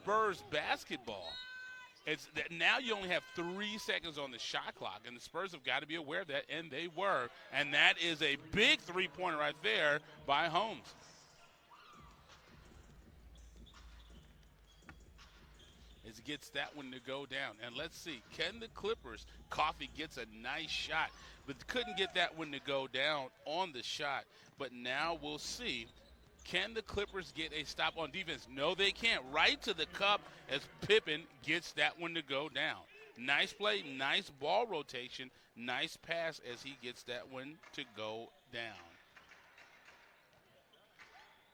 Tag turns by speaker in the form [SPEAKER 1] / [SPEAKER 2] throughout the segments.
[SPEAKER 1] Spurs basketball. It's that now you only have 3 seconds on the shot clock, and the Spurs have got to be aware of that, and they were. And that is a big three-pointer right there by Holmes. As he gets that one to go down. And let's see, can the Clippers, Coffee gets a nice shot, but couldn't get that one to go down on the shot. But now we'll see. Can the Clippers get a stop on defense? No, they can't. Right to the cup as Pippen gets that one to go down. Nice play, nice ball rotation, nice pass as he gets that one to go down.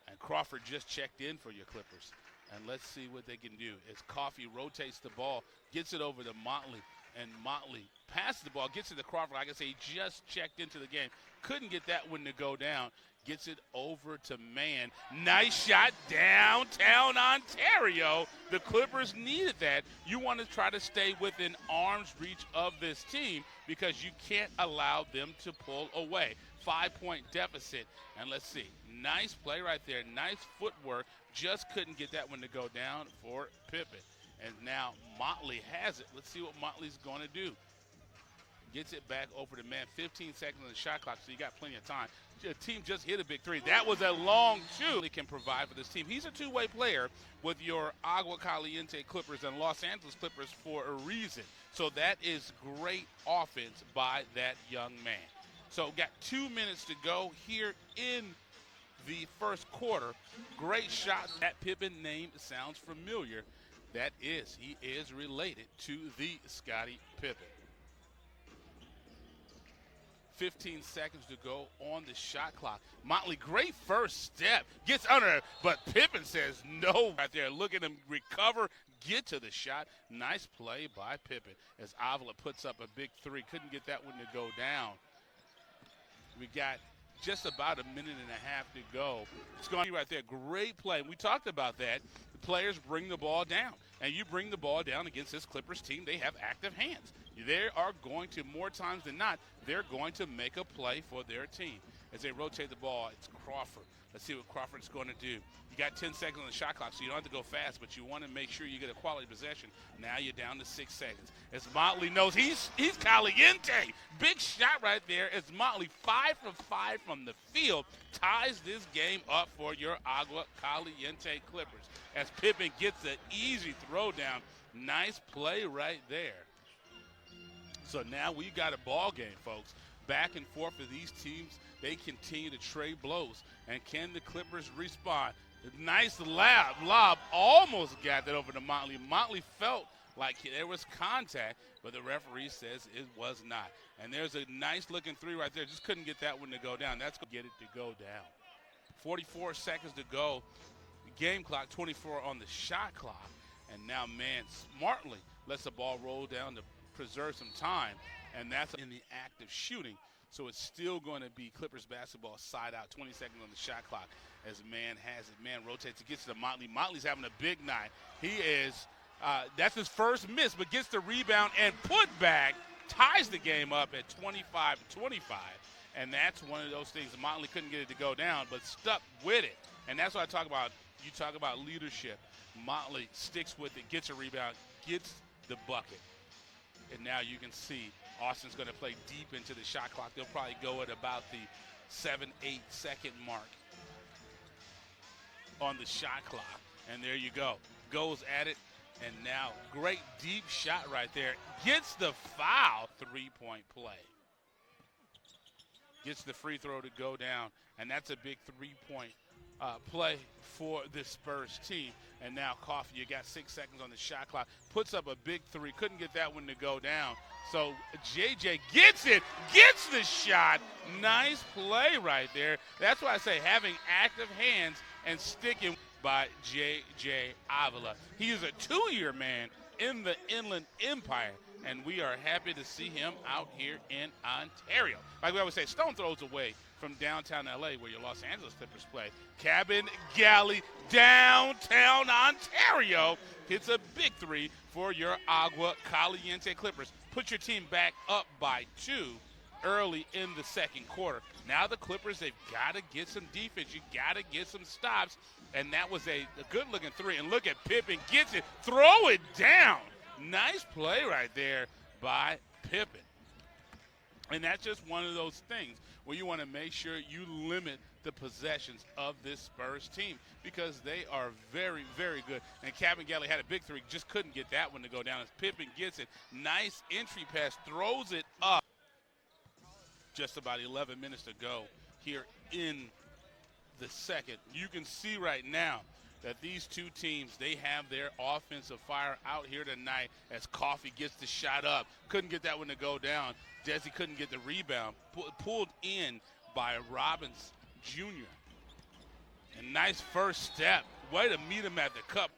[SPEAKER 1] And Crawford just checked in for your Clippers. And let's see what they can do as Coffee rotates the ball, gets it over to Motley, and Motley passes the ball, gets it to Crawford. Like I say, he just checked into the game. Couldn't get that one to go down. Gets it over to Mann. Nice shot downtown Ontario. The Clippers needed that. You want to try to stay within arm's reach of this team because you can't allow them to pull away. 5-point deficit. And let's see. Nice play right there. Nice footwork. Just couldn't get that one to go down for Pippen. And now Motley has it. Let's see what Motley's going to do. Gets it back over to Mann. 15 seconds on the shot clock, so you got plenty of time. The team just hit a big three. That was a long shoot. He can provide for this team. He's a two-way player with your Agua, Caliente Clippers and Los Angeles Clippers for a reason. So that is great offense by that young man. So got 2 minutes to go here in the first quarter. Great shot. That Pippen name sounds familiar. That is, he is related to the Scottie Pippen. 15 seconds to go on the shot clock. Motley, great first step. Gets under it, but Pippen says no right there. Look at him recover, get to the shot. Nice play by Pippen as Avila puts up a big three. Couldn't get that one to go down. We got just about a minute and a half to go. It's going to be right there. Great play. We talked about that. The players bring the ball down. And you bring the ball down against this Clippers team, they have active hands. They are going to, more times than not, they're going to make a play for their team. As they rotate the ball, it's Crawford. Let's see what Crawford's going to do. You got 10 seconds on the shot clock, so you don't have to go fast, but you want to make sure you get a quality possession. Now you're down to 6 seconds. As Motley knows he's Caliente. Big shot right there as Motley, 5 for 5 from the field, ties this game up for your Agua Caliente Clippers. As Pippen gets an easy throw down. Nice play right there. So now we got a ball game, folks. Back and forth for these teams. They continue to trade blows. And can the Clippers respond? Nice lob. Almost got that over to Motley. Motley felt like there was contact, but the referee says it was not. And there's a nice-looking three right there. Just couldn't get that one to go down. That's going to get it to go down. 44 seconds to go. Game clock, 24 on the shot clock. And now Mann smartly lets the ball roll down to preserve some time. And that's in the act of shooting. So it's still going to be Clippers basketball side out, 20 seconds on the shot clock as Mann has it. Mann rotates, it gets to Motley. Motley's having a big night. He is, that's his first miss, but gets the rebound and put back, ties the game up at 25-25. And that's one of those things. Motley couldn't get it to go down, but stuck with it. And that's what I talk about. You talk about leadership. Motley sticks with it, gets a rebound, gets the bucket. And now you can see Austin's going to play deep into the shot clock. They'll probably go at about the 7-8 second mark on the shot clock. And there you go. Goes at it. And now great deep shot right there. Gets the foul, three-point play. Gets the free throw to go down. And that's a big three-point play for the Spurs team. And now Coffee, you got 6 seconds on the shot clock. Puts up a big three. Couldn't get that one to go down. So JJ gets it, gets the shot. Nice play right there. That's why I say having active hands and sticking by JJ Avila. He is a 2-year man in the Inland Empire, and we are happy to see him out here in Ontario. Like we always say, stone throws away from downtown LA where your Los Angeles Clippers play. Cabin Galley, downtown Ontario, hits a big three for your Agua Caliente Clippers. Put your team back up by 2 early in the second quarter. Now the Clippers, they've got to get some defense. You got to get some stops. And that was a good-looking three. And look at Pippen gets it. Throw it down. Nice play right there by Pippen. And that's just one of those things where you want to make sure you limit the possessions of this Spurs team because they are very, very good. And Kevin Galley had a big three, just couldn't get that one to go down. As Pippen gets it, nice entry pass, throws it up. Just about 11 minutes to go here in the second. You can see right now that these two teams, they have their offensive fire out here tonight as Coffee gets the shot up. Couldn't get that one to go down. Desi couldn't get the rebound. Pulled in by Robbins Jr. And nice first step. Way to meet him at the cup.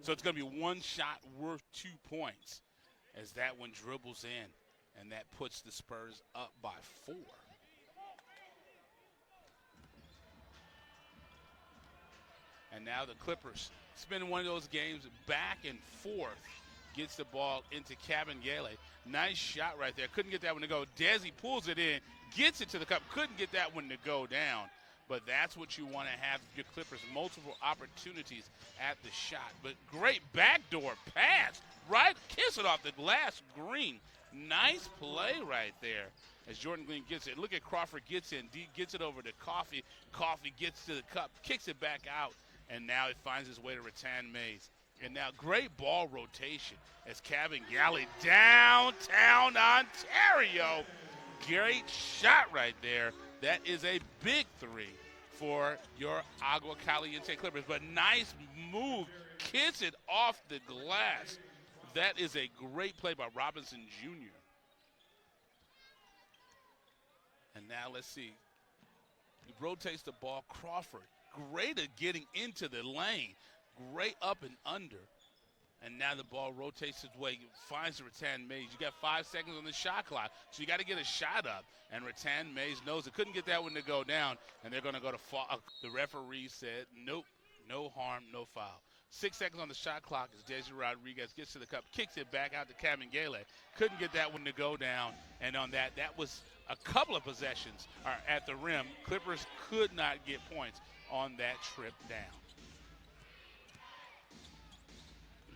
[SPEAKER 1] So it's going to be one shot worth 2 points as that one dribbles in. And that puts the Spurs up by 4. And now the Clippers, it's been one of those games back and forth. Gets the ball into Kabengele. Nice shot right there. Couldn't get that one to go. Desi pulls it in, gets it to the cup. Couldn't get that one to go down. But that's what you want to have your Clippers. Multiple opportunities at the shot. But great backdoor pass. Right, kiss it off the glass. Green. Nice play right there as Jordan Green gets it. Look at Crawford gets in. Gets it over to Coffee. Coffee gets to the cup. Kicks it back out. And now it finds its way to Rattan Mays. And now great ball rotation as Kabengele downtown Ontario. Great shot right there. That is a big three for your Agua Caliente Clippers. But nice move. Kicks it off the glass. That is a great play by Robinson Jr. And now let's see. He rotates the ball. Crawford. Great at getting into the lane. Great up and under. And now the ball rotates its way. Finds Rattan Mays. You got 5 seconds on the shot clock, so you got to get a shot up. And Rattan Mays knows it. Couldn't get that one to go down, and they're going to go to foul. The referee said, nope, no harm, no foul. 6 seconds on the shot clock as Desi Rodriguez gets to the cup, kicks it back out to Kabengele. Couldn't get that one to go down. And on that was a couple of possessions at the rim. Clippers could not get points on that trip down.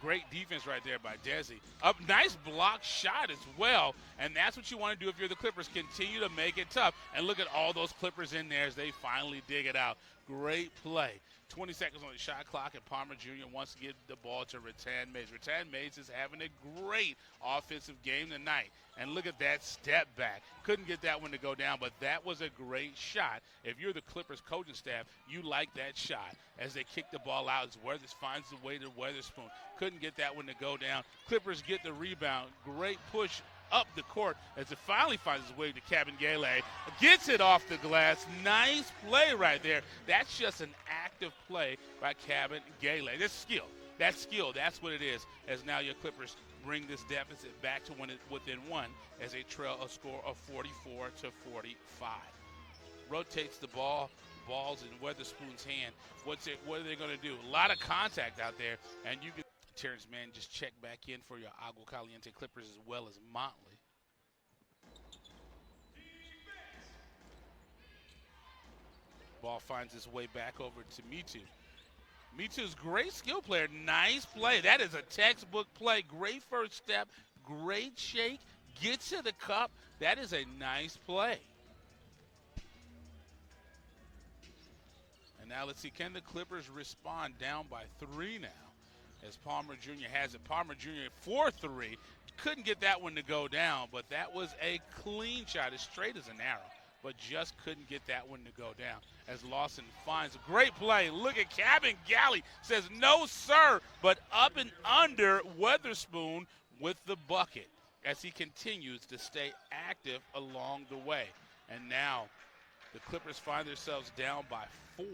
[SPEAKER 1] Great defense right there by Desi. A nice block shot as well, and that's what you want to do if you're the Clippers. Continue to make it tough, and look at all those Clippers in there as they finally dig it out. Great play. 20 seconds on the shot clock, and Palmer Jr. wants to give the ball to Rattan Mays. Rattan Mays is having a great offensive game tonight. And look at that step back. Couldn't get that one to go down, but that was a great shot. If you're the Clippers coaching staff, you like that shot. As they kick the ball out, as Weathers finds the way to Weatherspoon. Couldn't get that one to go down. Clippers get the rebound. Great push up the court as it finally finds its way to Kabengele. Gets it off the glass. Nice play right there. That's just an active play by Kabengele. That's skill. That's skill. That's what it is. As now your Clippers bring this deficit back to within 1 as they trail a score of 44-45. Rotates the ball. Ball's in Weatherspoon's hand. What are they going to do? A lot of contact out there, and you can. Terrence Mann just check back in for your Agua Caliente Clippers as well as Motley. Ball finds its way back over to Mitu. Mitu's great skill player. Nice play. That is a textbook play. Great first step. Great shake. Gets to the cup. That is a nice play. And now let's see. Can the Clippers respond down by 3 now? As Palmer Jr. has it. Palmer Jr. 4-3. Couldn't get that one to go down, but that was a clean shot, as straight as an arrow, but just couldn't get that one to go down. As Lawson finds a great play. Look at Kabengele. Says, no, sir, but up and under Weatherspoon with the bucket as he continues to stay active along the way. And now the Clippers find themselves down by 4.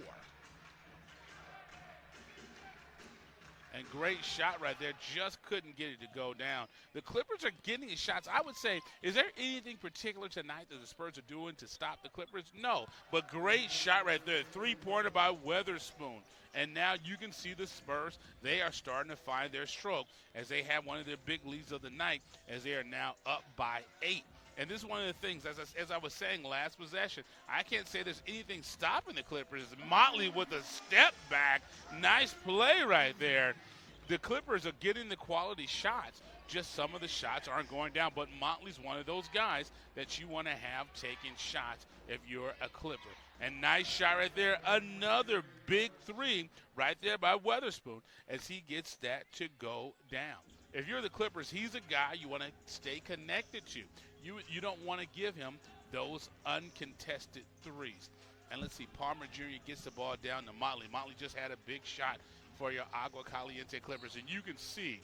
[SPEAKER 1] And great shot right there. Just couldn't get it to go down. The Clippers are getting his shots. I would say, is there anything particular tonight that the Spurs are doing to stop the Clippers? No. But great shot right there. 3-pointer by Weatherspoon. And now you can see the Spurs. They are starting to find their stroke as they have one of their big leads of the night as they are now up by 8. And this is one of the things, as I was saying last possession, I can't say there's anything stopping the Clippers. Motley with a step back. Nice play right there. The Clippers are getting the quality shots. Just some of the shots aren't going down. But Motley's one of those guys that you want to have taking shots if you're a Clipper. And nice shot right there. Another big three right there by Weatherspoon as he gets that to go down. If you're the Clippers, he's a guy you want to stay connected to. You don't want to give him those uncontested threes. And let's see, Palmer Jr. gets the ball down to Motley. Motley just had a big shot for your Agua Caliente Clippers. And you can see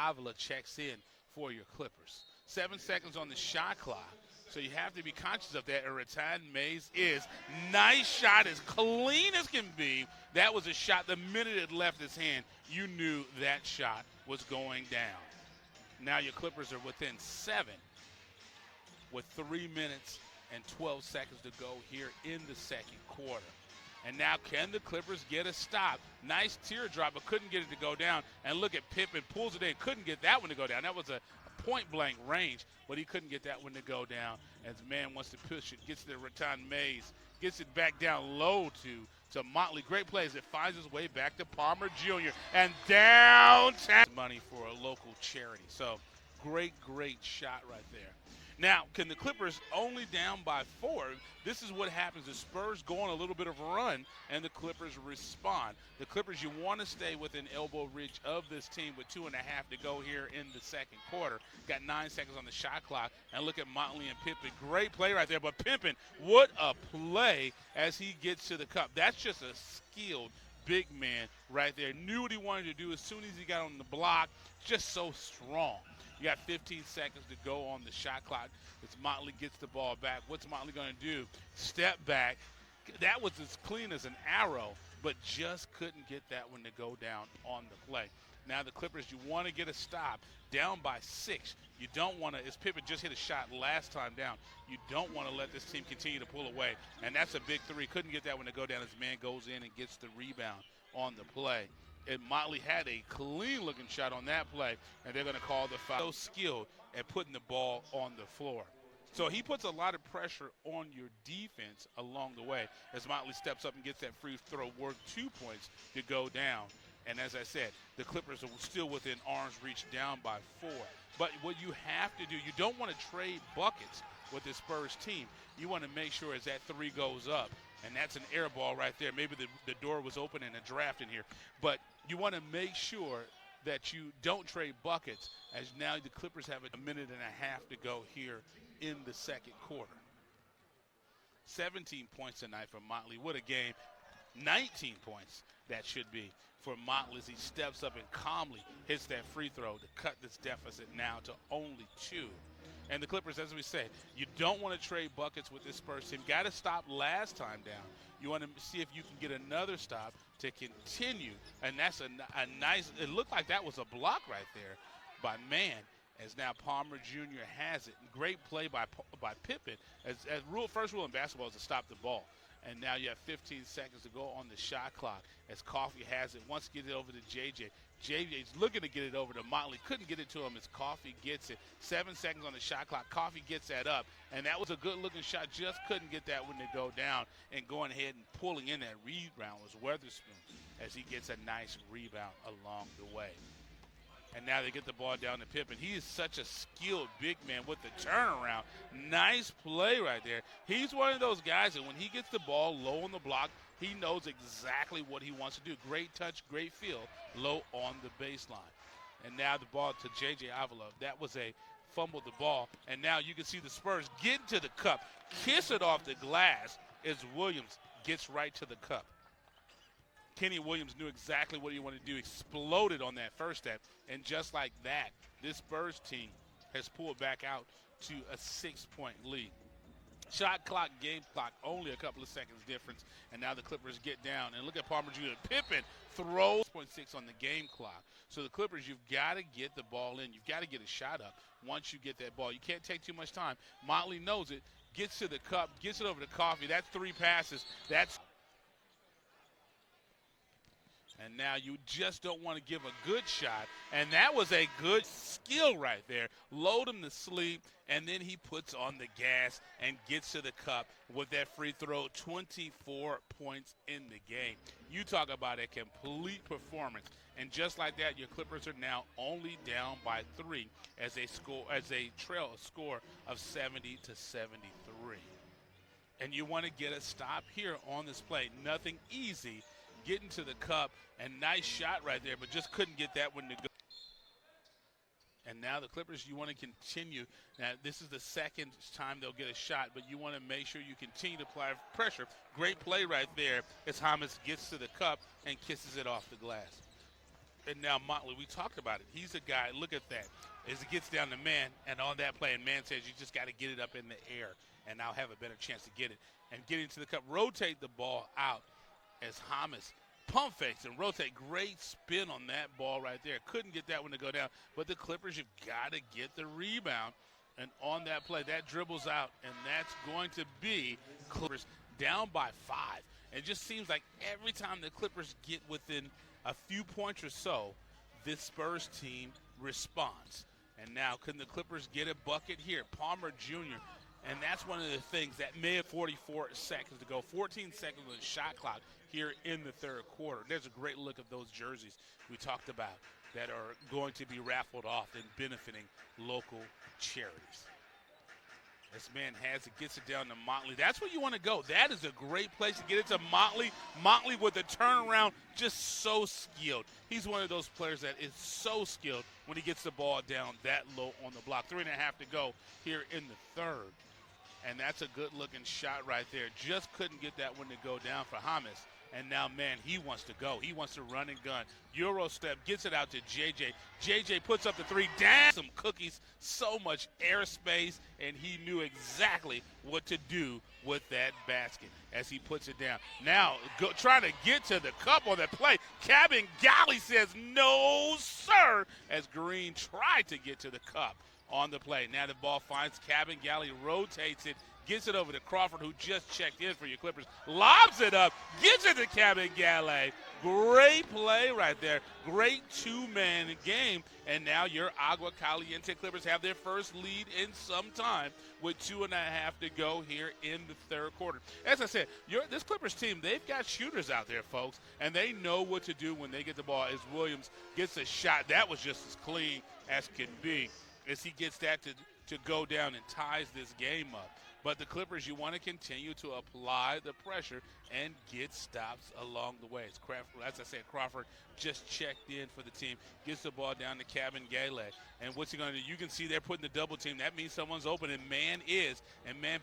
[SPEAKER 1] Avila checks in for your Clippers. 7 seconds on the shot clock. So you have to be conscious of that. And Rattan Mays is. Nice shot, as clean as can be. That was a shot. The minute it left his hand, you knew that shot was going down. Now your Clippers are within 7 with 3 minutes and 12 seconds to go here in the second quarter. And now can the Clippers get a stop? Nice teardrop, but couldn't get it to go down. And look at Pippen, pulls it in, couldn't get that one to go down. That was a point-blank range, but he couldn't get that one to go down. As man wants to push it, gets to Rattan Mays, gets it back down low to Motley. Great plays. It finds its way back to Palmer Jr. and downtown. Money for a local charity. So great shot right there. Now, can the Clippers only down by 4? This is what happens. The Spurs go on a little bit of a run, and the Clippers respond. The Clippers, you want to stay within elbow reach of this team with 2.5 to go here in the second quarter. Got 9 seconds on the shot clock, and look at Motley and Pippen. Great play right there, but Pippen, what a play as he gets to the cup. That's just a skilled big man right there. Knew what he wanted to do as soon as he got on the block. Just so strong. You got 15 seconds to go on the shot clock as Motley gets the ball back. What's Motley going to do? Step back. That was as clean as an arrow, but just couldn't get that one to go down on the play. Now the Clippers, you want to get a stop. Down by 6. You don't want to, as Pippen just hit a shot last time down, you don't want to let this team continue to pull away. And that's a big 3. Couldn't get that one to go down as man goes in and gets the rebound on the play. And Motley had a clean-looking shot on that play, and they're going to call the foul. So skilled at putting the ball on the floor. So he puts a lot of pressure on your defense along the way as Motley steps up and gets that free throw work 2 points to go down. And as I said, the Clippers are still within arm's reach, down by 4. But what you have to do, you don't want to trade buckets with this Spurs team. You want to make sure as that 3 goes up, and that's an air ball right there. Maybe the door was open in a draft in here. But you want to make sure that you don't trade buckets, as now the Clippers have a minute and a half to go here in the second quarter. 17 points tonight for Motley. What a game. 19 points that should be for Motley as he steps up and calmly hits that free throw to cut this deficit now to only 2. And the Clippers, as we said, you don't want to trade buckets with this Spurs team. Got to stop last time down. You want to see if you can get another stop to continue. And that's a nice – it looked like that was a block right there by man, as now Palmer Jr. has it. Great play by Pippen. First rule in basketball is to stop the ball. And now you have 15 seconds to go on the shot clock as Coffey has it. Wants to get it over to JJ. JJ's looking to get it over to Motley. Couldn't get it to him as Coffey gets it. 7 seconds on the shot clock. Coffey gets that up. And that was a good-looking shot. Just couldn't get that one to go down. And going ahead and pulling in that rebound was Weatherspoon as he gets a nice rebound along the way. And now they get the ball down to Pippen. He is such a skilled big man with the turnaround. Nice play right there. He's one of those guys that when he gets the ball low on the block, he knows exactly what he wants to do. Great touch, great feel, low on the baseline. And now the ball to J.J. Avila. That was a fumble the ball. And now you can see the Spurs get into the cup, kiss it off the glass as Williams gets right to the cup. Kenny Williams knew exactly what he wanted to do, exploded on that first step, and just like that, this Spurs team has pulled back out to a 6-point lead. Shot clock, game clock, only a couple of seconds difference, and now the Clippers get down. And look at Palmer Jr. Pippen throws 0.6 on the game clock. So the Clippers, you've got to get the ball in. You've got to get a shot up once you get that ball. You can't take too much time. Motley knows it, gets to the cup, gets it over to Coffey. That's 3 passes. That's And now you just don't want to give a good shot. And that was a good skill right there. Load him to sleep, and then he puts on the gas and gets to the cup with that free throw. 24 points in the game. You talk about a complete performance. And just like that, your Clippers are now only down by 3 as they trail a score of 70-73. And you want to get a stop here on this play. Nothing easy. Getting to the cup, and nice shot right there, but just couldn't get that one to go. And now the Clippers, you want to continue. Now, this is the second time they'll get a shot, but you want to make sure you continue to apply pressure. Great play right there as Hamas gets to the cup and kisses it off the glass. And now Motley, we talked about it. He's a guy, look at that. As it gets down to man, and on that play, and man says you just got to get it up in the air, and I'll have a better chance to get it. And getting to the cup, rotate the ball out. As Hamas pump fakes and rotate. Great spin on that ball right there. Couldn't get that one to go down. But the Clippers, you've got to get the rebound. And on that play, that dribbles out. And that's going to be Clippers down by 5. It just seems like every time the Clippers get within a few points or so, this Spurs team responds. And now, can the Clippers get a bucket here? Palmer Jr., and that's one of the things that may have 44 seconds to go. 14 seconds on the shot clock here in the third quarter. There's a great look at those jerseys we talked about that are going to be raffled off and benefiting local charities. This man gets it down to Motley. That's where you want to go. That is a great place to get it to Motley. Motley with the turnaround, just so skilled. He's one of those players that is so skilled when he gets the ball down that low on the block. 3.5 to go here in the third. And that's a good-looking shot right there. Just couldn't get that one to go down for Hamas. And now, man, he wants to go. He wants to run and gun. Euro step, gets it out to JJ. JJ puts up the 3, down. Some cookies, so much airspace, and he knew exactly what to do with that basket as he puts it down. Now, trying to get to the cup on that play. Cabin Galley says, no, sir, as Green tried to get to the cup on the play. Now the ball finds Cabin Galley, rotates it, gets it over to Crawford, who just checked in for your Clippers, lobs it up, gets it to Cabin Galley. Great play right there. Great two-man game. And now your Agua Caliente Clippers have their first lead in some time with 2.5 to go here in the third quarter. As I said, this Clippers team, they've got shooters out there, folks, and they know what to do when they get the ball. As Williams gets a shot, that was just as clean as can be, as he gets that to go down and ties this game up. But the Clippers, you want to continue to apply the pressure and get stops along the way. As I said, Crawford just checked in for the team, gets the ball down to Cabin Galley. And what's he going to do? You can see they're putting the double team. That means someone's open, and man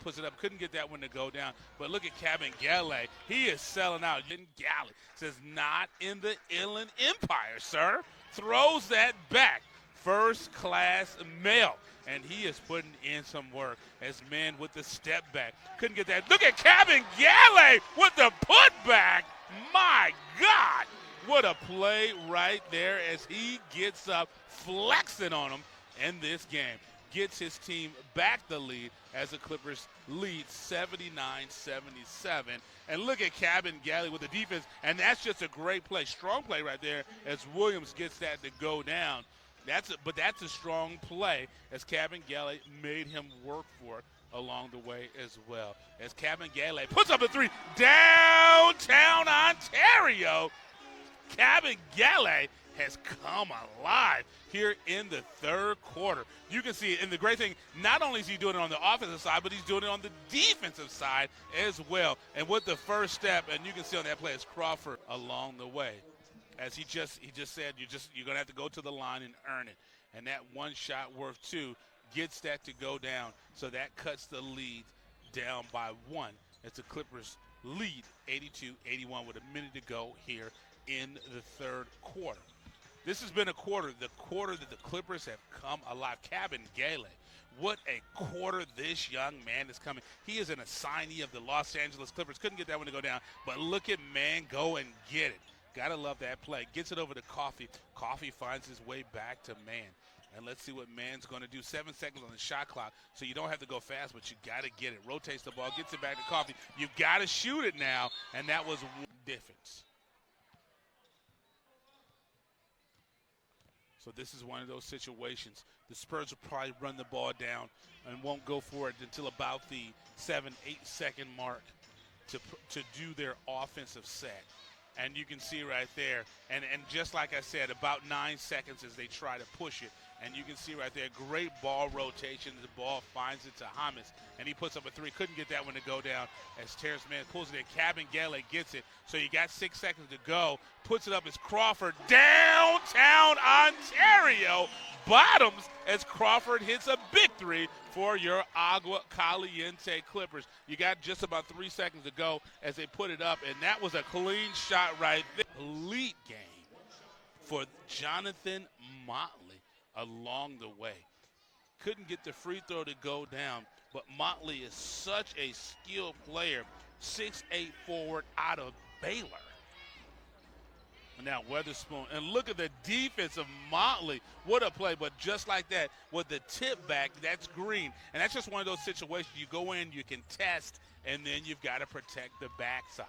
[SPEAKER 1] puts it up. Couldn't get that one to go down. But look at Cabin Galley. He is selling out. Galley says, not in the Inland Empire, sir. Throws that back. First class male. And he is putting in some work as man with the step back. Couldn't get that. Look at Cabin Galley with the putback. My God. What a play right there as he gets up, flexing on him in this game. Gets his team back the lead as the Clippers lead 79-77. And look at Cabin Galley with the defense. And that's just a great play. Strong play right there as Williams gets that to go down. But that's a strong play as Cabin Galley made him work for it along the way as well. As Cabin Galley puts up a 3 downtown Ontario. Cabin Galley has come alive here in the third quarter. You can see it. And the great thing, not only is he doing it on the offensive side, but he's doing it on the defensive side as well. And with the first step, and you can see on that play, is Crawford along the way. As he just said, you're going to have to go to the line and earn it. And that one shot worth 2 gets that to go down. So that cuts the lead down by 1 as the Clippers lead 82-81 with a minute to go here in the third quarter. This has been the quarter that the Clippers have come alive. Cabin Galley, what a quarter this young man is coming. He is an assignee of the Los Angeles Clippers. Couldn't get that one to go down, but look at man go and get it. Gotta love that play. Gets it over to Coffee. Coffee finds his way back to Man. And let's see what Man's going to do. 7 seconds on the shot clock, so you don't have to go fast, but you got to get it. Rotates the ball, gets it back to Coffee. You got to shoot it now, and that was one difference. So this is one of those situations. The Spurs will probably run the ball down and won't go for it until about the 7-8 second mark to do their offensive set. And you can see right there, and just like I said, about 9 seconds as they try to push it. And you can see right there, great ball rotation. The ball finds it to Hamas, and he puts up a three. Couldn't get that one to go down as Terrence Mann pulls it in. Cabangele gets it. So you got 6 seconds to go. Puts it up as Crawford. Downtown Ontario bottoms as Crawford hits a big three for your Agua Caliente Clippers. You got just about 3 seconds to go as they put it up, and that was a clean shot right there. Elite game for Jonathan Motley along the way. Couldn't get the free throw to go down, but Motley is such a skilled player. 6'8" forward out of Baylor. Now Weatherspoon, and look at the defense of Motley. What a play, but just like that, with the tip back, that's green. And that's just one of those situations you go in, you can test, and then you've got to protect the backside.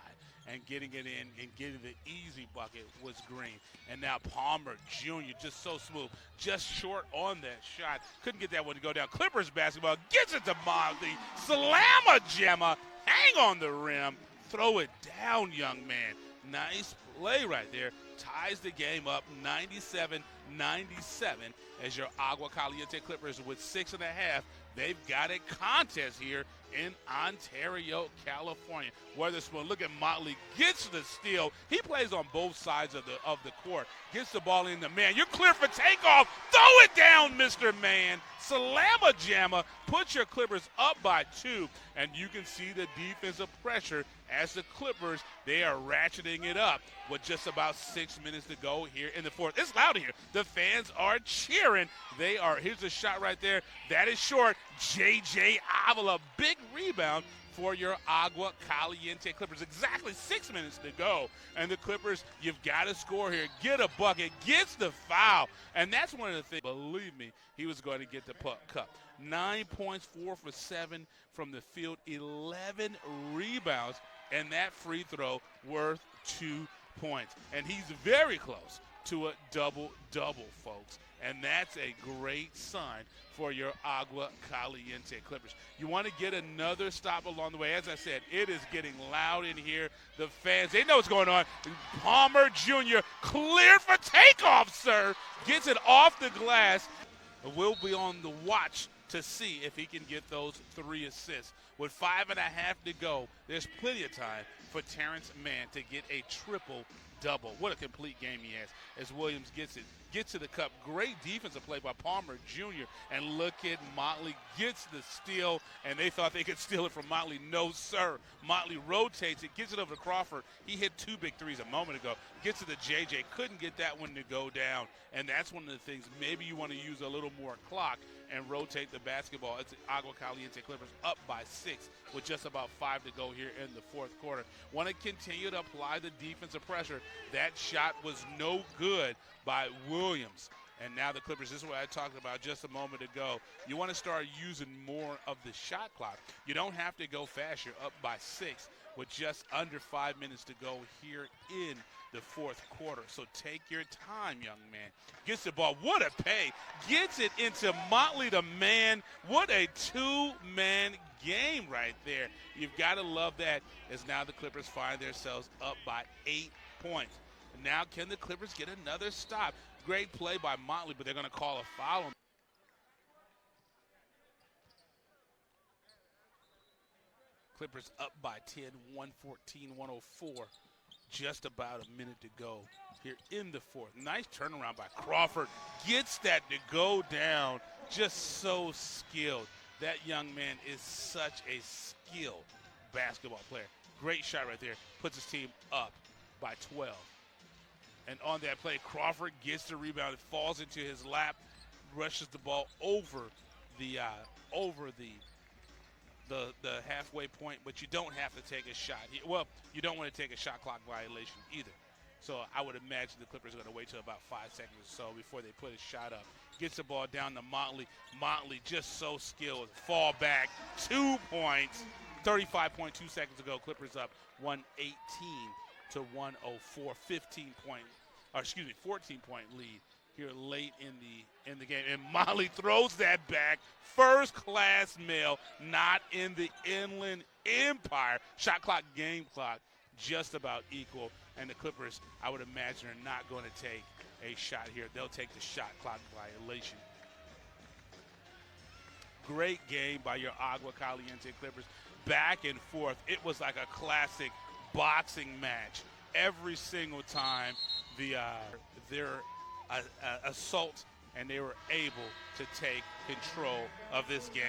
[SPEAKER 1] And getting it in and getting the easy bucket was green. And now Palmer Jr. just so smooth, just short on that shot. Couldn't get that one to go down. Clippers basketball gets it to Motley. Slamma jamma, hang on the rim, throw it down, young man. Nice play right there. Ties the game up 97-97 as your Agua Caliente Clippers with 6.5. They've got a contest here in Ontario, California. Weatherspoon, look at Motley, gets the steal. He plays on both sides of the court. Gets the ball in the man. You're clear for takeoff. Throw it down, Mr. Man. Slamma jamma. Put your Clippers up by 2. And you can see the defensive pressure as the Clippers, they are ratcheting it up with just about 6 minutes to go here in the fourth. It's loud here. The fans are cheering. Here's a shot right there. That is short. J.J. Avila, big rebound for your Agua Caliente Clippers. Exactly 6 minutes to go. And the Clippers, you've got to score here. Get a bucket. Gets the foul. And that's one of the things, believe me, he was going to get the cup. 9 points, 4 for 7 from the field, 11 rebounds, and that free throw worth 2 points. And he's very close to a double-double, folks. And that's a great sign for your Agua Caliente Clippers. You want to get another stop along the way. As I said, it is getting loud in here. The fans, they know what's going on. Palmer Jr. cleared for takeoff, sir. Gets it off the glass. We'll be on the watch to see if he can get those 3 assists. With 5.5 to go, there's plenty of time for Terrence Mann to get a triple-double. What a complete game he has as Williams gets to the cup. Great defensive play by Palmer Jr. And look at Motley gets the steal, and they thought they could steal it from Motley. No, sir. Motley rotates it, gets it over to Crawford. He hit 2 big threes a moment ago. Gets to the JJ. Couldn't get that one to go down. And that's one of the things. Maybe you want to use a little more clock and rotate the basketball. It's the Agua Caliente Clippers up by 6 with just about 5 to go here in the fourth quarter. Want to continue to apply the defensive pressure. That shot was no good by Williams. And now the Clippers, this is what I talked about just a moment ago. You want to start using more of the shot clock. You don't have to go fast. You're up by 6 with just under 5 minutes to go here in the fourth quarter. So take your time, young man. Gets the ball. What a pay. Gets it into Motley the man. What a 2-man game right there. You've got to love that as now the Clippers find themselves up by 8 points. Now can the Clippers get another stop? Great play by Motley, but they're going to call a foul on. Clippers up by 10, 114-104. Just about a minute to go here in the fourth. Nice turnaround by Crawford. Gets that to go down. Just so skilled. That young man is such a skilled basketball player. Great shot right there. Puts his team up by 12. And on that play, Crawford gets the rebound. It falls into his lap, rushes the ball over the halfway point, but you don't have to take a shot. Well, you don't want to take a shot clock violation either. So I would imagine the Clippers are going to wait till about 5 seconds or so before they put a shot up. Gets the ball down to Motley. Motley just so skilled. Fall back, 2 points. 35.2 seconds to go. Clippers up 118 to 104. 14-point lead here late in the game. And Molly throws that back. First class mail, not in the Inland Empire. Shot clock, game clock, just about equal. And the Clippers, I would imagine, are not going to take a shot here. They'll take the shot clock violation. Great game by your Agua Caliente Clippers. Back and forth. It was like a classic boxing match. Every single time their assault, and they were able to take control of this game.